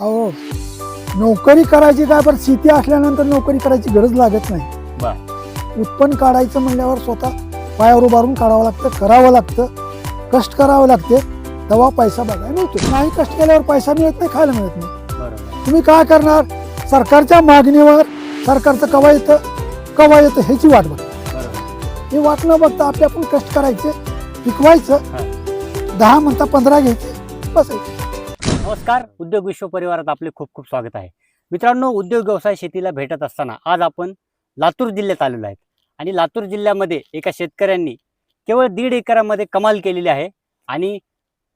अहो नोकरी करायची काय, पण शेती असल्यानंतर नोकरी करायची गरज लागत नाही. बर उत्पन्न काढायचं म्हणल्यावर स्वतः पायावर उभारून काढावं लागतं, करावं लागतं, कष्ट करावं लागते, तेव्हा पैसा बघायला मिळतो. नाही कष्ट केल्यावर पैसा मिळत नाही, खायला मिळत नाही. बरोबर. तुम्ही काय करणार? सरकारच्या मागणीवर सरकारचं कवा येतं ह्याची वाट बघा. बरोबर. ही वाट न बघता आपले आपण कष्ट करायचे, पिकवायचं, 10 म्हणता 15 घ्यायचे, बस. नमस्कार, उद्योग विश्व परिवारात आपले खूप खूप स्वागत आहे. मित्रांनो, उद्योग व्यवसाय शेतीला भेटत असताना आज आपण लातूर जिल्ह्यात आलेलो आहेत आणि लातूर जिल्ह्यामध्ये एका शेतकऱ्यांनी केवळ 1.5 एकरामध्ये कमाल केलेली आहे आणि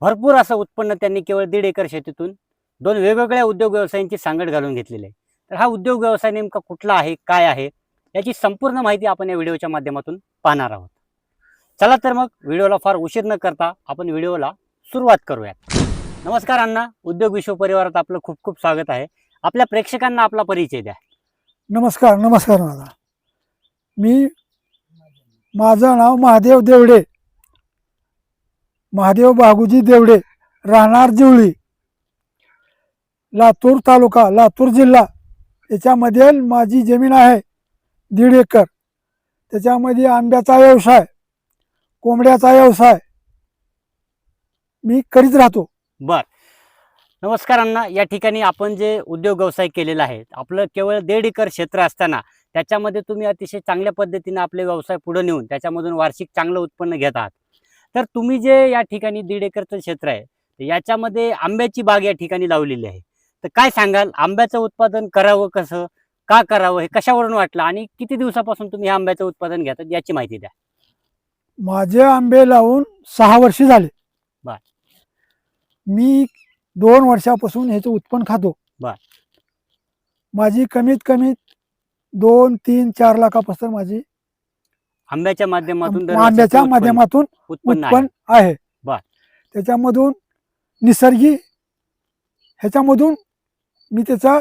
भरपूर असं उत्पन्न त्यांनी केवळ 1.5 एकर शेतीतून 2 वेगवेगळ्या उद्योग व्यवसायांची सांगड घालून घेतलेली आहे. तर हा उद्योग व्यवसाय नेमका कुठला आहे, काय आहे, याची संपूर्ण माहिती आपण या व्हिडिओच्या माध्यमातून पाहणार आहोत. चला तर मग व्हिडिओला फार उशीर न करता आपण व्हिडिओला सुरुवात करूयात. नमस्कार अण्णा, उद्योग विश्व परिवारात आपलं खूप खूप स्वागत आहे. आपल्या प्रेक्षकांना आपला परिचय द्या. नमस्कार दादा. माझं नाव महादेव देवडे, महादेव बागुजी देवडे, राहणार जिवळी, लातूर तालुका, लातूर जिल्हा. याच्यामध्ये माझी जमीन आहे 1.5 एकर. त्याच्यामध्ये आंब्याचा व्यवसाय, कोंबड्याचा व्यवसाय मी करीत राहतो. बर, नमस्कार अण्णा. या ठिकाणी आपण जे उद्योग व्यवसाय केलेला आहे, आपलं केवळ 1.5 एकर क्षेत्र असताना त्याच्यामध्ये तुम्ही अतिशय चांगल्या पद्धतीने आपले व्यवसाय पुढे नेऊन त्याच्यामधून वार्षिक चांगलं उत्पन्न घेत आहात. तर तुम्ही जे या ठिकाणी 1.5 एकरचं क्षेत्र आहे, याच्यामध्ये आंब्याची बाग या ठिकाणी लावलेली आहे. तर काय सांगाल, आंब्याचं उत्पादन करावं कसं, का करावं, हे कशावरून वाटलं आणि किती दिवसापासून तुम्ही हे आंब्याचं उत्पादन घेतात याची माहिती द्या. माझे आंबे लावून 6 वर्ष झाले. बर. मी 2 वर्षापासून ह्याचं उत्पन्न खातो. बर. माझी कमीत कमी 2, 3, 4 लाखापासून माझी आंब्याच्या माध्यमातून आंब्याच्या माध्यमातून उत्पन्न आहे. बर. त्याच्यामधून निसर्गी ह्याच्यामधून मी त्याचा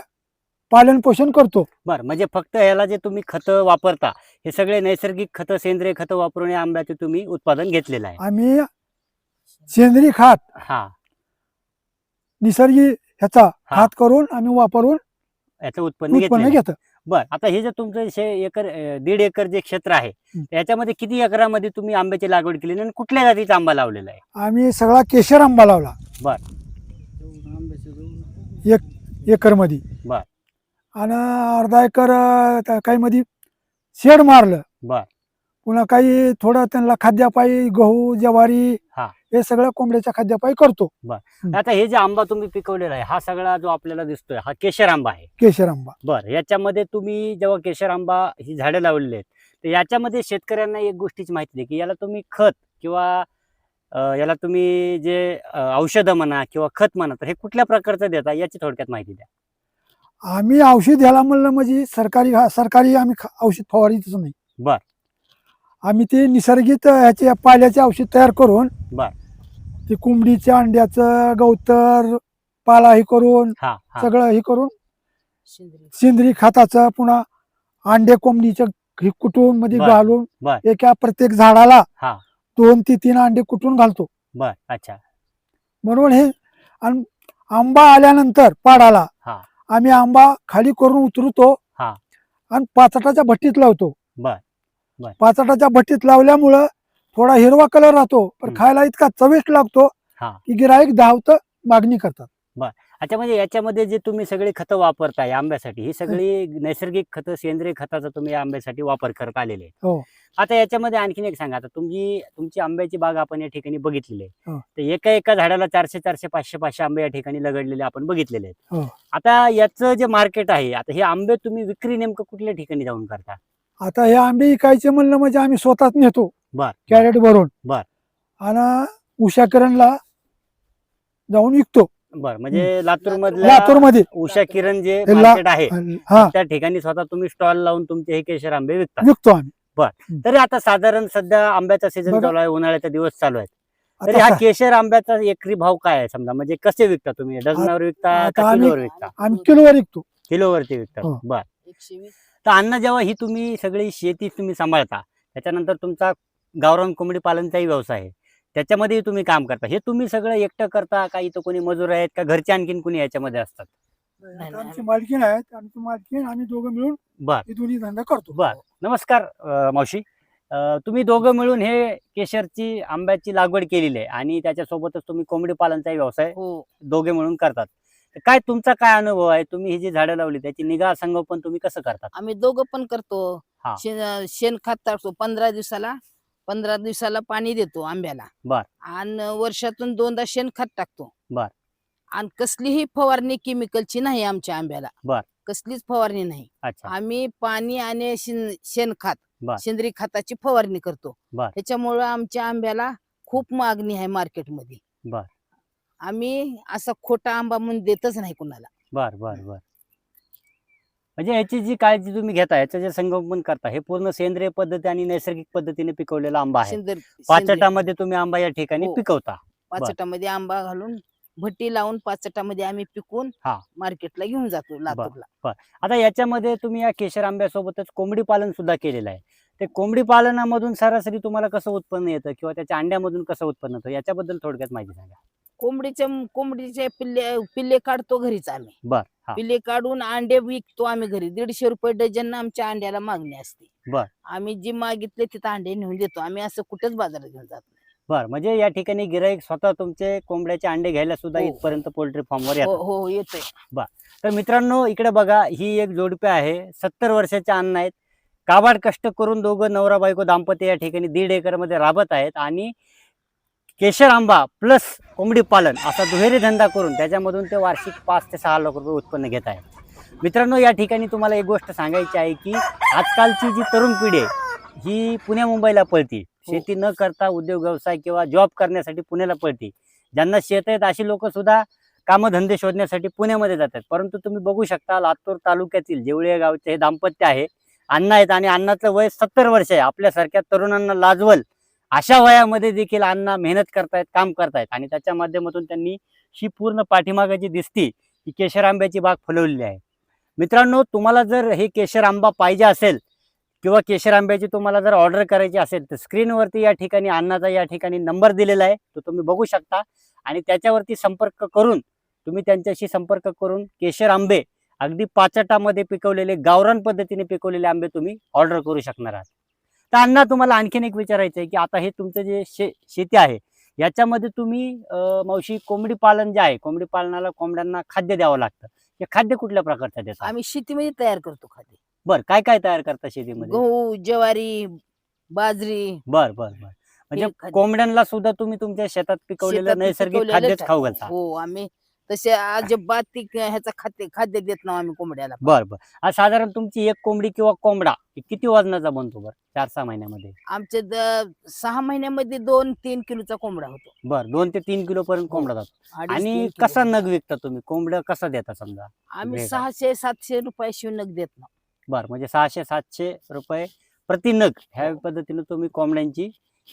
पालन पोषण करतो. बर, म्हणजे फक्त याला जे तुम्ही खतं वापरता हे सगळे नैसर्गिक खतं, सेंद्रिय खतं वापरून या आंब्याचे तुम्ही उत्पादन घेतलेलं आहे. आम्ही सेंद्रिय खत, हा, निसर्गी ह्याचा खत करून आम्ही वापरून याचं उत्पन्न उत्पन्न घेतलं. घेतो. बर, आता हे जे तुमचं 1.5 एकर जे क्षेत्र आहे, याच्यामध्ये किती एकरामध्ये तुम्ही आंब्याची लागवड केली आणि कुठल्या जातीचा आंबा लावलेला आहे? आम्ही सगळा केशर आंबा लावला. बर. 1 एकर मध्ये. बर. आणि अर्धा एकर काही मध्ये शेड मारलं. बर. पुन्हा काही थोडं त्यांना खाद्यापायी गहू, ज्वारी हा. हे सगळं कोंबड्याच्या खाद्यापायी करतो. आता हे जे आंबा तुम्ही पिकवलेला आहे, हा सगळा जो आपल्याला दिसतोय हा केशर आंबा आहे. केशर आंबा. बर, याच्यामध्ये तुम्ही जेव्हा केशर आंबा ही झाडं लावलेली आहेत, तर याच्यामध्ये शेतकऱ्यांना एक गोष्टीची माहिती द्या की याला तुम्ही खत किंवा याला तुम्ही जे औषधं म्हणा किंवा खत म्हणा, तर हे कुठल्या प्रकारचं देता याची थोडक्यात माहिती द्या. आम्ही औषध घ्यायला म्हणलं म्हणजे सरकारी आम्ही औषध फवारीच नाही. बर. आम्ही ते निसर्गिक ह्याचे पाल्याचे औषध तयार करून, बर, ते कोंबडीच्या अंड्याचं गवतर पाला हे करून सगळं हे करून सेंद्रिय खताचं, पुन्हा अंडे कोंबडीचं हे कुटून मध्ये घालून एका प्रत्येक झाडाला 2 ते 3 अंडे कुटून घालतो. बर. अच्छा. म्हणून हे आंबा आल्यानंतर पाडाला आम्ही आंबा खाली करून उतरतो आणि पाचटाच्या भट्टीत लावतो. बर. पाचटाच्या भट्टीत लावल्यामुळं थोडा हिरवा कलर राहतो, पण खायला इतका चविष्ट लागतो की गिराईक धावतं, मागणी करतात. बर. अच्छा, म्हणजे याच्यामध्ये जे तुम्ही सगळे खतं वापरताय आंब्यासाठी, ही सगळी नैसर्गिक खतं, सेंद्रिय खताचा तुम्ही आंब्यासाठी वापर करत आलेले आहे. हो. आता याच्यामध्ये आणखीन एक सांगा, आता तुमची आंब्याची बाग आपण या ठिकाणी बघितलेली आहे, तर एका झाडाला 400, 500 आंबे या ठिकाणी लगडलेले आपण बघितलेले आहेत. आता याचं जे मार्केट आहे, आता हे आंबे तुम्ही विक्री नेमकं कुठल्या ठिकाणी जाऊन करता? आता हे आंबे विकायचे म्हणलं म्हणजे आम्ही स्वतःच नेतो. बर. कॅरेट भरून. बर. आणि उषा किरणला जाऊन विकतो. बर, म्हणजे लातूर मध्ये उषा किरण जे मार्केट आहे त्या ठिकाणी स्वतः तुम्ही स्टॉल लावून तुमचे हे केशर आंबे विकतो आम्ही. बर. तरी आता साधारण सध्या आंब्याचा सीझन चालू आहे, उन्हाळ्याचे दिवस चालू आहेत, तरी हा केशर आंब्याचा एकरी भाव काय आहे समजा, म्हणजे कसे विकता तुम्ही? डझनावर विकता का किलोवर विकता? आम्ही किलोवर विकतो. किलोवरती विकता. बर. तर अण्णा, जेव्हा ही तुम्ही सगळी शेती तुम्ही सांभाळता, त्याच्यानंतर तुमचा गावरान कोंबडी पालनचाही व्यवसाय आहे, त्याच्यामध्ये तुम्ही काम करता, हे तुम्ही सगळं एकटं करता का? इथं कोणी मजूर आहेत का? घरचे आणखीन कोणी याच्यामध्ये असतात? आता आमची मालकीण आहेत, आमची मालकीण आम्ही दोघं मिळून बर हे दोन्ही धंदा करतो. बर. नमस्कार मावशी. तुम्ही दोघं मिळून हे केशरची आंब्याची लागवड केलेली आहे आणि त्याच्यासोबतच तुम्ही कोंबडी पालनचा व्यवसाय दोघे मिळून करतात. तर काय तुमचा काय अनुभव आहे? तुम्ही ही जी झाडं लावली त्याची निगा संगोपन तुम्ही कसं करतात? आम्ही दोघं पण करतो. हा. शेणखत टाकतो 15 दिवसाला पाणी देतो आंब्याला. बर. आणि वर्षातून 2दा शेणखत टाकतो. बर. आणि कसलीही फवारणी केमिकलची नाही आमच्या आंब्याला. बर. कसलीच फवारणी नाही. अच्छा. आम्ही पाणी आणि शेणखत बर. सेंद्रिय खताची फवारणी करतो. बर. त्याच्यामुळे आमच्या आंब्याला खूप मागणी आहे मार्केटमध्ये. बर. आम्ही असा खोटा आंबा म्हणून देतच नाही कुणाला. बर बर बर. म्हणजे ह्याची जी काळजी तुम्ही घेता, ह्याचं जे संगोपन करता, हे पूर्ण सेंद्रिय पद्धती आणि नैसर्गिक पद्धतीने पिकवलेला आंबा आहे. पाचटामध्ये तुम्ही आंबा या ठिकाणी हो. पिकवता. पाचटामध्ये आंबा घालून भट्टी लावून पाचटामध्ये आम्ही पिकवून हा. मार्केटला घेऊन जातो लातूरला. आता याच्यामध्ये तुम्ही या केशर आंब्यासोबतच कोंबडी पालन सुद्धा केलेलं आहे. ते कोंबडी पालनामधून सरासरी तुम्हाला कसं उत्पन्न येतं किंवा त्याच्या अंड्यामधून कसं उत्पन्न होतं याच्याबद्दल थोडक्यात माहिती सांगा. कोंबडीचे पिल्ले काढतो घरीच आम्ही. बर. हा. पिल्ले काढून अंडे विकतो आम्ही घरी. 150 रुपये डझन आमच्या अंड्याला मागणी असते. बर. आम्ही जी मागितले तिथं अंडे नेऊन देतो. आम्ही असं कुठेच बाजारात घेऊन जात नाही. बर. म्हणजे या ठिकाणी गिराईक स्वतः तुमचे कोंबड्याचे अंडे घ्यायला सुद्धा हो. इथपर्यंत पोल्ट्री फार्मवर हो येतात. हो येतोय. तर मित्रांनो, इकडे बघा, ही एक जोडपे आहे. 70 वर्षाचे अण्णा आहेत. काबाड कष्ट करून दोघं नवरा बायको दाम्पत्य या ठिकाणी 1.5 एकरमध्ये राबत आहेत आणि केशर आंबा प्लस कोंबडी पालन असा दुहेरी धंदा करून त्याच्यामधून ते वार्षिक 5 ते 6 लाख रुपये उत्पन्न घेत आहेत. मित्रांनो, या ठिकाणी तुम्हाला एक गोष्ट सांगायची आहे की आजकालची जी तरुण पिढी आहे ही पुण्या मुंबईला पळती. शेती न करता उद्योग व्यवसाय किंवा जॉब करण्यासाठी पुण्याला पळती. ज्यांना शेत आहेत अशी लोक सुद्धा कामधंदे शोधण्यासाठी पुण्यामध्ये जातात. परंतु तुम्ही बघू शकता, लातूर तालुक्यातील जेवळे या गावचे हे दाम्पत्य आहे. अण्णा आहेत आणि अण्णाचं वय 70 वर्ष आहे. आपल्यासारख्या तरुणांना लाजवल अशा वयामध्ये देखील अण्णा मेहनत करतायत, काम करतायत आणि त्याच्या माध्यमातून त्यांनी ही पूर्ण पाठीमागे जी दिसती ही केशर आंब्याची बाग फुलवलेली आहे. मित्रांनो, तुम्हाला जर हे केशर आंबा पाहिजे असेल किंवा केशर आंब्याची तुम्हाला जर ऑर्डर करायची असेल तर स्क्रीनवरती या ठिकाणी अण्णाचा या ठिकाणी नंबर दिलेला आहे, तो तुम्ही बघू शकता आणि त्याच्यावरती संपर्क करून तुम्ही त्यांच्याशी संपर्क करून केशर आंबे अगदी पाचटामध्ये पिकवलेले गावरान पद्धतीने पिकवलेले आंबे तुम्ही ऑर्डर करू शकणार आहात. तर अण्णा, तुम्हाला आणखीन एक विचारायचं आहे की आता हे तुमचं जे शेती आहे याच्यामध्ये तुम्ही मावशी कोंबडी पालन जे आहे, कोंबडी पालनाला कोंबड्यांना खाद्य द्यावं लागतं. हे खाद्य कुठल्या प्रकारचं देतात? आम्ही शेतीमध्ये तयार करतो खाद्य. बर. काय काय तयार करता शेतीमध्ये? गहू, ज्वारी, बाजरी. बर बर बर. म्हणजे खाद्य. कोंबड्यांना सुद्धा तुम्ही तुमच्या शेतात पिकवलेलं नैसर्गिक खाद्यच खाऊ घालता. हो, आम्ही तसे अजिबात ह्याचा खाद्य देत नाही आम्ही कोंबड्याला. बर बर. आज साधारण तुमची एक कोंबडी किंवा कोंबडा किती वजनाचा बनतो बर 4-6 महिन्यामध्ये? आमचे 6 महिन्यामध्ये 2-3 किलोचा कोंबडा होतो. बर. 2 ते 3 किलो पर्यंत कोंबडा जातो. 2.5-3 आणि किलो. कसा नग विकता तुम्ही? कोंबडा कसा देता समजा? आम्ही वेगळा. 600-700 रुपयाशिवाय नग देत नाही. बर. म्हणजे 600-700 रुपये प्रति नग ह्या पद्धतीने तुम्ही कोंबड्यांची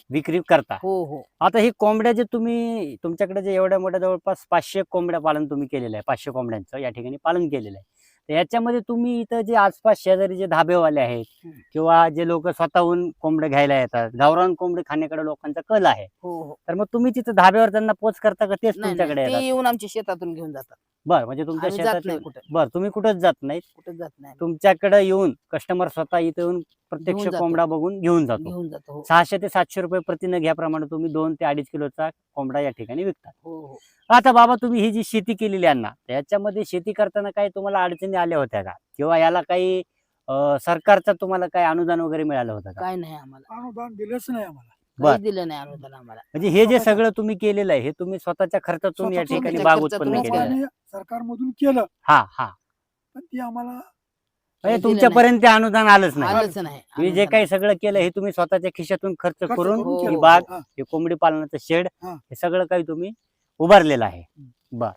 विक्री करता. हो हो. आता ही कोंबड्या जे तुम्ही तुमच्याकडे जे एवढ्या मोठ्या जवळपास 500 कोंबड्या पालन तुम्ही केलेलं आहे, 500 कोंबड्यांचं या ठिकाणी पालन केलेलं आहे. तर याच्यामध्ये तुम्ही इथं जे आसपास शेजारी जे धाबेवाले आहेत किंवा जे लोक स्वतःहून कोंबडे घ्यायला येतात, गावरान कोंबडे खाण्याकडे लोकांचा कल आहे, हो हो. तर मग तुम्ही तिथं धाब्यावर त्यांना पोच करता का तेच नाही, तुमच्याकडे नाही, ते येतात? येऊन आमच्या शेतातून घेऊन जातात. बर. म्हणजे तुमच्या आम्ही जात शेतात नाही कुठे. बर, तुम्ही कुठंच जात नाहीत. कुठे जात नाही. तुमच्याकडे येऊन कस्टमर स्वतः इथे येऊन प्रत्यक्ष घेऊन जातो. कोंबडा बघून घेऊन जातो. घेऊन जातो. हो 600 ते 700 रुपये प्रति नग याप्रमाणे तुम्ही 2 ते 2.5 किलोचा कोंबडा या ठिकाणी विकतात. हो हो. आता बाबा, तुम्ही ही जी शेती केलेली आहे ना, त्याच्यामध्ये शेती करताना काही तुम्हाला अडचणी आल्या होत्या का? किंवा याला काही सरकारचं तुम्हाला काही अनुदान वगैरे मिळालं होतं का? काय नाही आम्हाला. अनुदान दिलंच नाही आम्हाला. काही दिलं नाही अनुदान आम्हाला. म्हणजे हे जे सगळं तुम्ही केलेलं आहे हे तुम्ही स्वतःच्या खर्चातून या स्वतःच्या ठिकाणी बाग खर्चातून उत्पन्न केलेलं केलेलं आहे. आणि सरकारमधून केलं, हा हा. पण ती आम्हाला म्हणजे दिलं तुमच्यापर्यंत ते अनुदान आलंच नाही. आलंच नाही. तुम्ही जे काही सगळं केलं हे तुम्ही स्वतःच्या खिशातून खर्च खर्च करून हो, ही हो, बाग, हा. हे कोंबडी पालनाचं शेड, हा. हे सगळं काही तुम्ही उभारलेलं आहे. बर.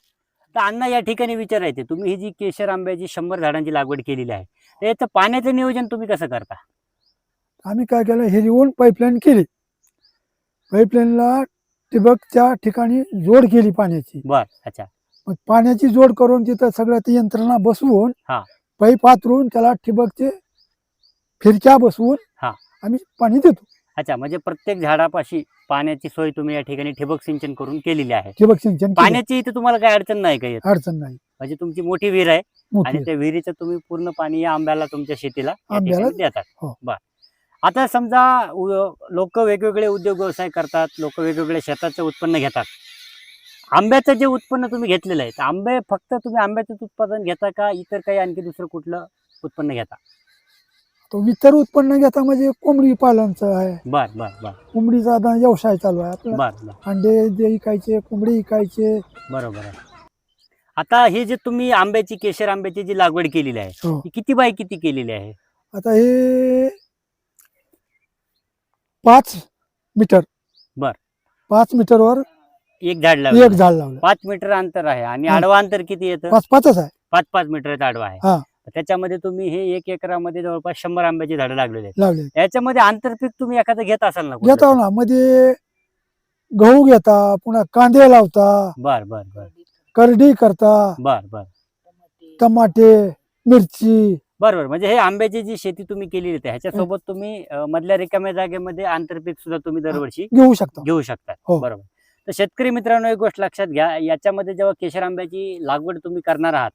तर अण्णा, या ठिकाणी विचारायचे, तुम्ही ही जी केशर आंब्याची 100 झाडांची लागवड केलेली आहे, तर याचं पाण्याचं नियोजन तुम्ही कसं करता? आम्ही काय केलं, हे येऊन पाईपलाईन केली. पाईपलाईनला ठिबकच्या ठिकाणी जोड केली पाण्याची. बर. अच्छा. मग पाण्याची जोड करून तिथं सगळ्या ती यंत्रणा बसवून हा. पाईप हातरून त्याला ठिबकचे फिरक्या बसवून हा. आम्ही पाणी देतो. अच्छा, म्हणजे प्रत्येक झाडापाशी पाण्याची सोय तुम्ही या ठिकाणी ठिबक सिंचन करून केलेली आहे. ठिबक सिंचन केलं. पाण्याची इथे तुम्हाला काही अडचण नाही का येत? अडचण नाही. म्हणजे तुमची मोठी विहीर आहे मोठी आणि आहे. त्या विहिरीचं तुम्ही पूर्ण पाणी या आंब्याला तुमच्या शेतीला या आंब्याला ठिकाणी देतात. हो. बर. आता समजा लोक वेगवेगळे उद्योग व्यवसाय करतात, लोक वेगवेगळे शेताचं उत्पन्न घेतात. आंब्याचं जे उत्पन्न तुम्ही घेतलेलं आहे, तर आंबे फक्त तुम्ही आंब्याचंच उत्पादन घेता का इतर काही आणखी दुसरं कुठलं उत्पन्न घेता? तो इतर उत्पन्न घेता म्हणजे कोंबडी पालनचं आहे. बर बर बर कोंबडीचा आता व्यवसाय चालू आहे आपला. बर बर अंडे जे विकायचे, कोंबडी विकायचे. बरोबर आहे. आता हे जे तुम्ही आंब्याची केशर आंब्याची जी लागवड केलेली आहे, हो. ती किती बाय किती केलेली आहे? आता हे 5 मीटर. बर. 5 मीटरवर एक झाड एक लावलं, झाड लावलं. 5 मीटर अंतर आहे आणि हा. आडवा अंतर किती येतं? 5-5च आहे. 5-5 मीटरचा आडवा आहे. हा. त्याच्यामध्ये तुम्ही हे 1 एकरामध्ये जवळपास 100 आंब्याची झाडं लागलेली आहेत. लावले. याच्यामध्ये आंतरपीक तुम्ही एखादं घेत असाल ना कुठलं? घेता ना, मध्ये गहू घेता, पुन्हा कांदे लावता, बर बर बर करडी करता, बर बर टमाटे, मिरची. बरोबर. म्हणजे हे आंब्याची जी शेती तुम्ही केलेली आहे ह्याच्यासोबत तुम्ही मधल्या रिकाम्या जागेमध्ये आंतरपीक सुद्धा तुम्ही दरवर्षी घेऊ शकता. घेऊ शकता. हो. बरोबर. तर शेतकरी मित्रांनो, एक गोष्ट लक्षात घ्या, याच्यामध्ये जेव्हा केशर आंब्याची लागवड तुम्ही करणार आहात,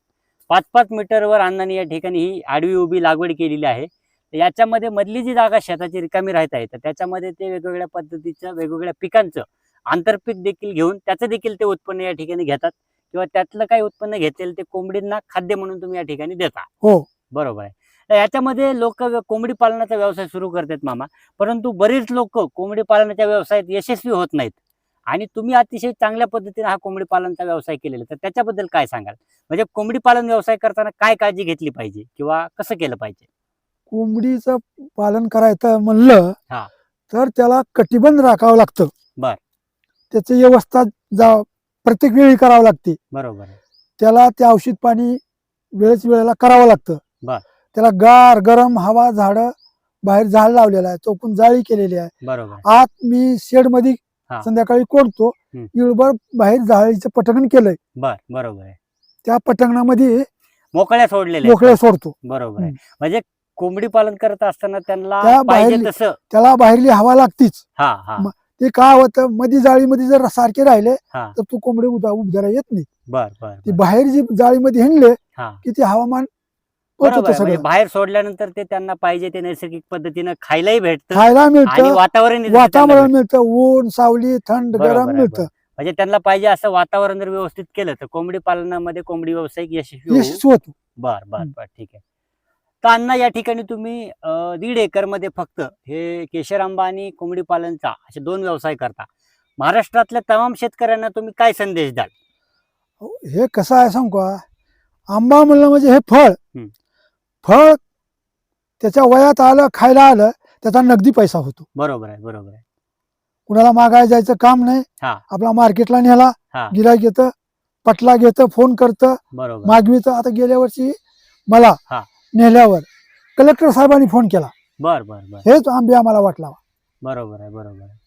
5-5 मीटरवर अण्णांनी या ठिकाणी ही आडवी उभी लागवड केलेली आहे. तर याच्यामध्ये मधली जी जागा शेताची रिकामी राहत आहे, तर त्याच्यामध्ये ते वेगवेगळ्या पद्धतीचं वेगवेगळ्या पिकांचं आंतरपीक देखील घेऊन त्याचं देखील ते उत्पन्न या ठिकाणी घेतात किंवा त्यातलं काही उत्पन्न घेतलेलं ते कोंबडींना खाद्य म्हणून तुम्ही या ठिकाणी देता. हो. बरोबर आहे. तर याच्यामध्ये लोक कोंबडी पालनाचा व्यवसाय सुरू करतात मामा, परंतु बरेच लोक कोंबडी पालनाच्या व्यवसायात यशस्वी होत नाहीत आणि तुम्ही अतिशय चांगल्या पद्धतीने हा कोंबडी पालनाचा व्यवसाय केलेला, तर त्याच्याबद्दल काय सांगाल? म्हणजे कोंबडी पालन व्यवसाय करताना काय काळजी घेतली पाहिजे किंवा कसं केलं पाहिजे? कोंबडीचं पालन करायचं म्हणलं हा. तर त्याला कटिबंध राखावं लागतं. बर. त्याची व्यवस्था प्रत्येक वेळी करावं लागते. बरोबर आहे. त्याला ते औषध पाणी वेळेला करावं लागतं. बर. त्याला गार गरम हवा, झाडं, बाहेर झाड लावलेलं आहे, चौकून जाळी केलेली आहे. बरोबर आहे. आत मी शेड मध्ये हा. संध्याकाळी कोणतो, हम्म. इळभर बाहेर जाळीचं पटंगण केलंय. बर. बरोबर आहे. त्या पटंगणामध्ये मोकळ्या सोडलेल्या मोकळे सोडतो. बरोबर आहे. हम्म. म्हणजे कोंबडी पालन करत असताना त्यांना त्या पाहिजे बाहेर- तसं. त्याला बाहेरली हवा लागतीच. हा हा ते काय होतं, मध्ये जाळीमध्ये जर सारखे राहिले हा. तर तू कोंबडी उभ्याला येत नाही. बर बर ती बर. बाहेर जी जाळीमध्ये हिंडले हा. की ते हवामान बरोबर होतं आहे. म्हणजे सगळं. बाहेर सोडल्यानंतर ते त्यांना पाहिजे ते नैसर्गिक पद्धतीनं खायलाही भेटतं खायला आणि मिळतं, वातावरण त्यांना वातावरण भेटतं. मिळतं, ऊन सावली थंड बरोबर गरम आहे, मिळतं. बरोबर. म्हणजे त्यांना पाहिजे असं वातावरण जर व्यवस्थित केलं तर कोंबडी पालनामध्ये कोंबडी व्यावसायिक यशस्वी होऊ. यशस्वी होतो. बर बर बर ठीक आहे. तर अण्णा, या ठिकाणी तुम्ही 1.5 एकरमध्ये फक्त हे केशर आंबा आणि कोंबडी पालनचा असे 2 व्यवसाय करता. महाराष्ट्रातल्या तमाम शेतकऱ्यांना तुम्ही काय संदेश द्याल? हे कसं आहे सांगू का, आंबा म्हणलं म्हणजे हे फळ. हम्म. फळ त्याच्या वयात आलं, खायला आलं, त्याचा नगदी पैसा होतो. बरोबर आहे. बरोबर आहे. कुणाला मागायला जायचं काम नाही. हा. आपला मार्केटला नेला, हा. गिराईक घेतं, पटला घेतं, फोन करतं, बरोबर. मागवीचं. आता गेल्या वर्षी मला हा. नेल्यावर कलेक्टर साहेबांनी फोन केला, बर बर बर. हेच आंबे आम्हाला वाटला. बरोबर आहे. बरोबर आहे.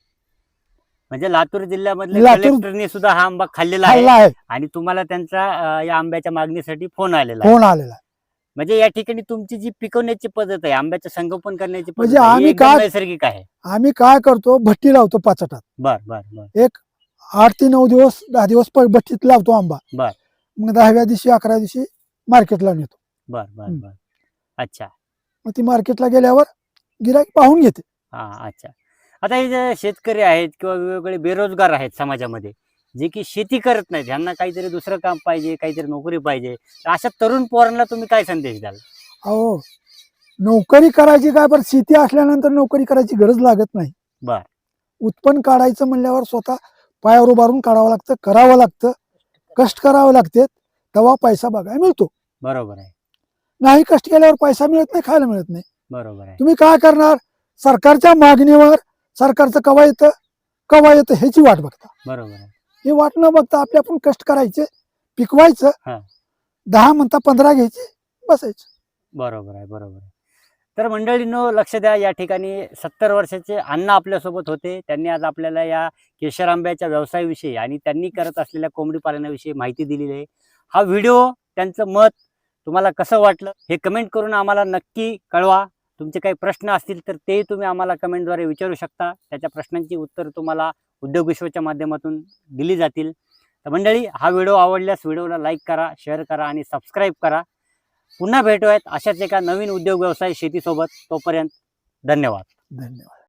म्हणजे लातूर जिल्ह्यामधल्या लातूर- कलेक्टरनी सुद्धा हा आंबा खाल्लेला आहे खाल्ला आहे, आणि तुम्हाला त्यांचा या आंब्याच्या मागणीसाठी फोन आलेला आहे. फोन आलेला आहे. म्हणजे या ठिकाणी तुमची जी पिकवण्याची पद्धत आहे, आंब्याचं संगोपन करण्याची पद्धत म्हणजे आहे, ही आम्ही एकदम काय- नैसर्गिक आहे. आम्ही काय करतो, भट्टी लावतो पाचटात. बर बर बर 8 ते 9 दिवस 10 दिवस भट्टीत लावतो आंबा. बर. मग 10व्या दिवशी 11व्या दिवशी मार्केटला नेतो. बर बर हम्म. बर. अच्छा. मग ती मार्केटला गेल्यावर गिराईक पाहून घेते. हा. अच्छा. आता हे जे शेतकरी आहेत किंवा वेगवेगळे बेरोजगार आहेत समाजामध्ये, जे की शेती करत नाहीत, ह्यांना काहीतरी दुसरं काम पाहिजे, काहीतरी नोकरी पाहिजे, तर अशा तरुण पोरांना तुम्ही काय संदेश द्याल? अहो, नोकरी करायची काय, पण शेती असल्यानंतर नोकरी करायची गरज लागत नाही. बर. उत्पन्न काढायचं म्हणल्यावर स्वतः पायावर उभारून काढावं लागतं, करावं लागतं, कष्ट करावे लागते, तेव्हा पैसा बघायला मिळतो. बरोबर आहे. नाही कष्ट केल्यावर पैसा मिळत नाही, खायला मिळत नाही. बरोबर आहे. तुम्ही काय करणार, सरकारच्या मागणीवर सरकारचं कवा येतं ह्याची वाट बघता. बरोबर आहे. हे वाट न बघता आपले आपण कष्ट करायचे, पिकवायचं, हा. 10 म्हणता 15 घ्यायचे, बसायचं. बरोबर आहे. बरोबर आहे. तर मंडळींनो, लक्ष द्या, या ठिकाणी 70 वर्षाचे अण्णा आपल्यासोबत होते. त्यांनी आज आपल्याला या केशर आंब्याच्या व्यवसायाविषयी आणि त्यांनी करत असलेल्या कोंबडी पालनाविषयी माहिती दिलेली आहे. हा व्हिडिओ, त्यांचं मत तुम्हाला कसं वाटलं हे कमेंट करून आम्हाला नक्की कळवा. तुमचे काही प्रश्न असतील तर तेही तुम्ही आम्हाला कमेंटद्वारे विचारू शकता. त्याच्या प्रश्नांची उत्तर तुम्हाला उद्योग विश्वच्या माध्यमातून दिली जातील. तर मंडळी, हा व्हिडिओ आवडल्यास व्हिडिओला लाईक करा, शेअर करा आणि सबस्क्राईब करा. पुन्हा भेटूयात अशाच एका नवीन उद्योग व्यवसाय शेतीसोबत. तोपर्यंत धन्यवाद. धन्यवाद.